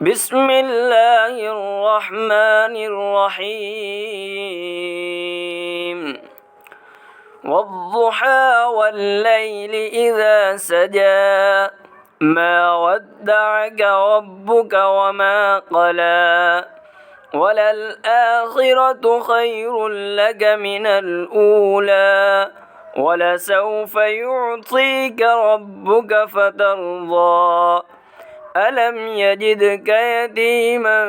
بسم اللہ الرحمن الرحیم والضحى والليل إذا سجى ما ودعك ربك وما قلى وللآخرة خير لك من الأولى ولسوف يعطيك ربك فترضى ألم يجدك يتيما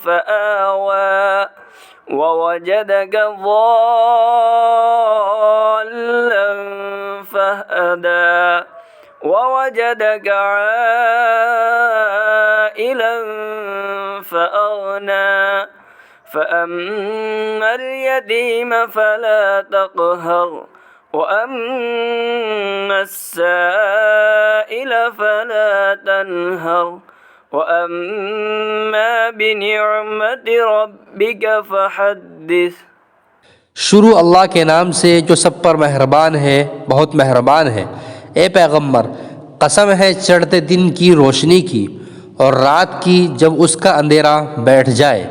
فآوى ووجدك ضالا فهدى ووجدك عائلا فأغنى فأما اليتيم فلا تقهر وأما السائل فلا تنهر وَأَمَّا بِنِعْمَةِ رَبِّكَ فَحَدِّثْ۔ شروع اللہ کے نام سے جو سب پر مہربان ہے، بہت مہربان ہے۔ اے پیغمبر، قسم ہے چڑھتے دن کی روشنی کی اور رات کی جب اس کا اندھیرا بیٹھ جائے،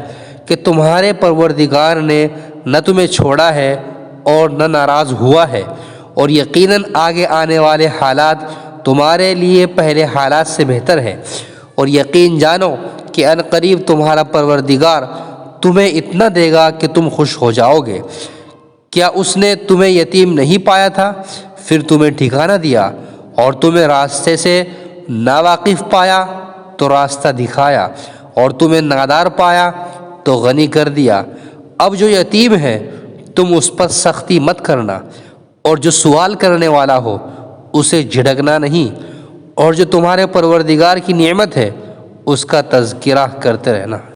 کہ تمہارے پروردگار نے نہ تمہیں چھوڑا ہے اور نہ ناراض ہوا ہے، اور یقیناً آگے آنے والے حالات تمہارے لیے پہلے حالات سے بہتر ہے، اور یقین جانو کہ ان قریب تمہارا پروردگار تمہیں اتنا دے گا کہ تم خوش ہو جاؤ گے۔ کیا اس نے تمہیں یتیم نہیں پایا تھا پھر تمہیں ٹھکانہ دیا، اور تمہیں راستے سے ناواقف پایا تو راستہ دکھایا، اور تمہیں نادار پایا تو غنی کر دیا۔ اب جو یتیم ہے تم اس پر سختی مت کرنا، اور جو سوال کرنے والا ہو اسے جھڑکنا نہیں، اور جو تمہارے پروردگار کی نعمت ہے اس کا تذکرہ کرتے رہنا۔